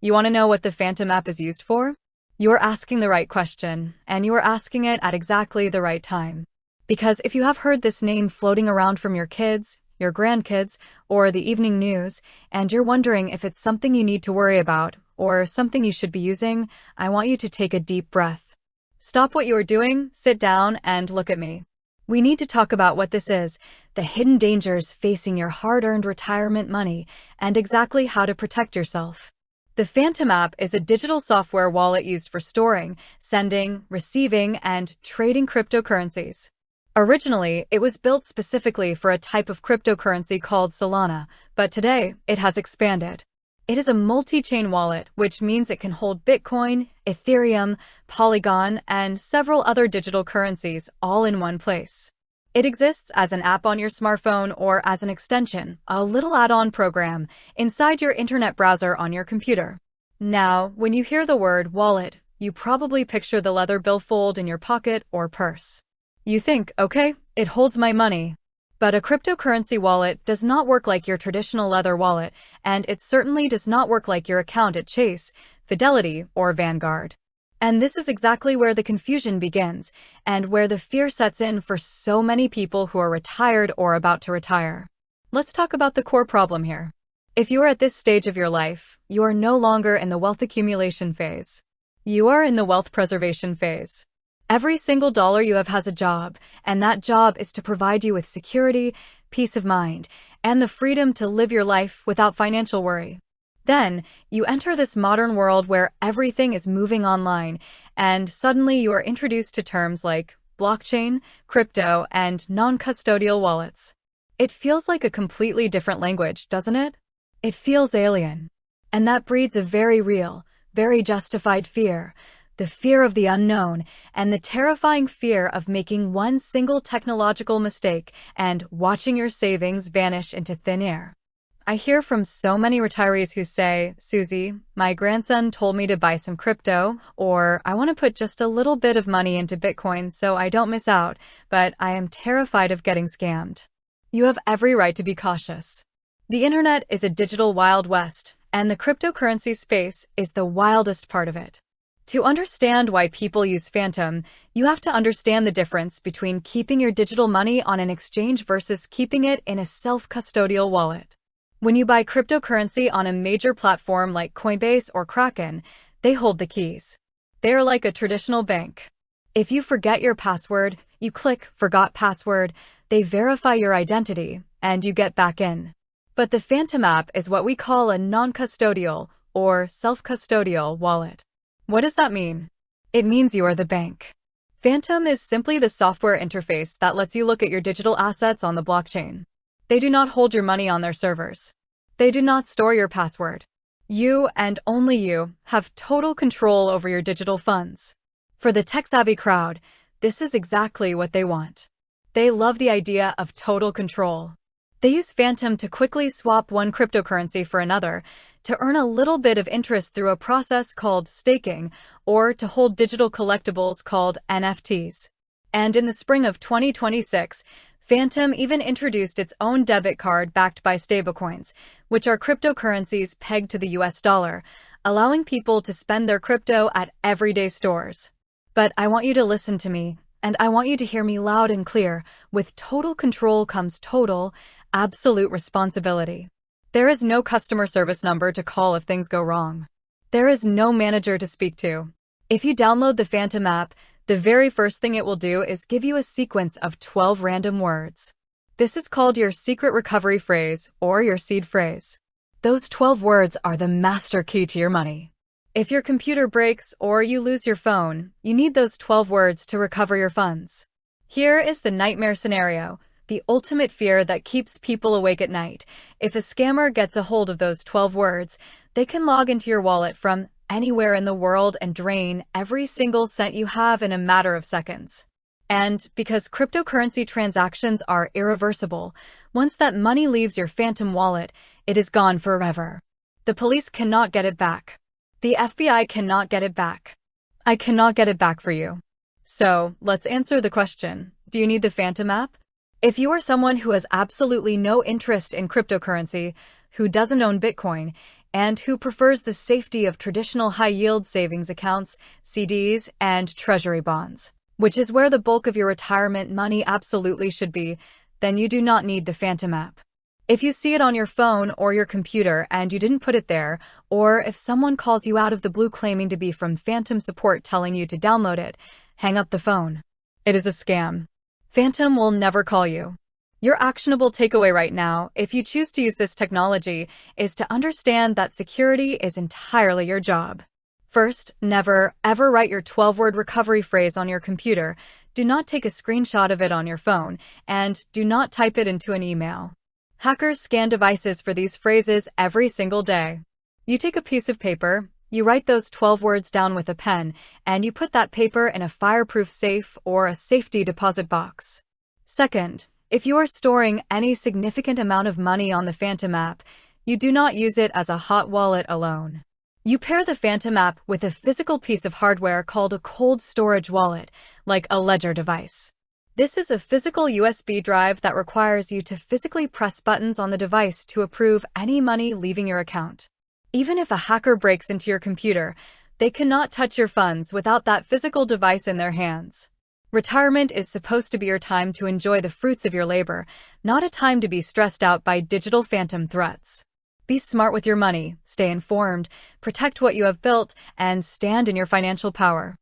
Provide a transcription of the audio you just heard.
You want to know what the Phantom app is used for? You are asking the right question, and you are asking it at exactly the right time. Because if you have heard this name floating around from your kids, your grandkids, or the evening news, and you're wondering if it's something you need to worry about, or something you should be using, I want you to take a deep breath. Stop what you are doing, sit down, and look at me. We need to talk about what this is, the hidden dangers facing your hard-earned retirement money, and exactly how to protect yourself. The Phantom app is a digital software wallet used for storing, sending, receiving, and trading cryptocurrencies. Originally, it was built specifically for a type of cryptocurrency called Solana, but today, it has expanded. It is a multi-chain wallet, which means it can hold Bitcoin, Ethereum, Polygon, and several other digital currencies all in one place. It exists as an app on your smartphone or as an extension, a little add-on program, inside your internet browser on your computer. Now, when you hear the word wallet, you probably picture the leather billfold in your pocket or purse. You think, okay, it holds my money. But a cryptocurrency wallet does not work like your traditional leather wallet, and it certainly does not work like your account at Chase, Fidelity, or Vanguard. And this is exactly where the confusion begins, and where the fear sets in for so many people who are retired or about to retire. Let's talk about the core problem here. If you are at this stage of your life, you are no longer in the wealth accumulation phase. You are in the wealth preservation phase. Every single dollar you have has a job, and that job is to provide you with security, peace of mind, and the freedom to live your life without financial worry. Then, you enter this modern world where everything is moving online, and suddenly you are introduced to terms like blockchain, crypto, and non-custodial wallets. It feels like a completely different language, doesn't it? It feels alien. And that breeds a very real, very justified fear. The fear of the unknown, and the terrifying fear of making one single technological mistake and watching your savings vanish into thin air. I hear from so many retirees who say, Susie, my grandson told me to buy some crypto, or I want to put just a little bit of money into Bitcoin so I don't miss out, but I am terrified of getting scammed. You have every right to be cautious. The internet is a digital Wild West, and the cryptocurrency space is the wildest part of it. To understand why people use Phantom, you have to understand the difference between keeping your digital money on an exchange versus keeping it in a self-custodial wallet. When you buy cryptocurrency on a major platform like Coinbase or Kraken, they hold the keys. They are like a traditional bank. If you forget your password, you click Forgot Password, they verify your identity, and you get back in. But the Phantom app is what we call a non-custodial or self-custodial wallet. What does that mean? It means you are the bank. Phantom is simply the software interface that lets you look at your digital assets on the blockchain. They do not hold your money on their servers. They do not store your password. You, and only you, have total control over your digital funds. For the tech-savvy crowd, this is exactly what they want. They love the idea of total control. They use Phantom to quickly swap one cryptocurrency for another, to earn a little bit of interest through a process called staking, or to hold digital collectibles called NFTs. And in the spring of 2026, Phantom even introduced its own debit card backed by stablecoins, which are cryptocurrencies pegged to the US dollar, allowing people to spend their crypto at everyday stores. But I want you to listen to me, and I want you to hear me loud and clear. With total control comes total, absolute responsibility. There is no customer service number to call if things go wrong. There is no manager to speak to. If you download the Phantom app, the very first thing it will do is give you a sequence of 12 random words. This is called your secret recovery phrase or your seed phrase. Those 12 words are the master key to your money. If your computer breaks or you lose your phone, you need those 12 words to recover your funds. Here is the nightmare scenario. The ultimate fear that keeps people awake at night. If a scammer gets a hold of those 12 words, they can log into your wallet from anywhere in the world and drain every single cent you have in a matter of seconds. And because cryptocurrency transactions are irreversible, once that money leaves your Phantom wallet, it is gone forever. The police cannot get it back. The FBI cannot get it back. I cannot get it back for you. So, let's answer the question. Do you need the Phantom app? If you are someone who has absolutely no interest in cryptocurrency, who doesn't own Bitcoin, and who prefers the safety of traditional high-yield savings accounts, CDs, and treasury bonds, which is where the bulk of your retirement money absolutely should be, then you do not need the Phantom app. If you see it on your phone or your computer and you didn't put it there, or if someone calls you out of the blue claiming to be from Phantom support telling you to download it, hang up the phone. It is a scam. Phantom will never call you. Your actionable takeaway right now, if you choose to use this technology, is to understand that security is entirely your job. First, never, ever write your 12-word recovery phrase on your computer. Do not take a screenshot of it on your phone, and do not type it into an email. Hackers scan devices for these phrases every single day. You take a piece of paper, you write those 12 words down with a pen, and you put that paper in a fireproof safe or a safety deposit box. Second, if you are storing any significant amount of money on the Phantom app, you do not use it as a hot wallet alone. You pair the Phantom app with a physical piece of hardware called a cold storage wallet, like a ledger device. This is a physical USB drive that requires you to physically press buttons on the device to approve any money leaving your account. Even if a hacker breaks into your computer, they cannot touch your funds without that physical device in their hands. Retirement is supposed to be your time to enjoy the fruits of your labor, not a time to be stressed out by digital phantom threats. Be smart with your money, stay informed, protect what you have built, and stand in your financial power.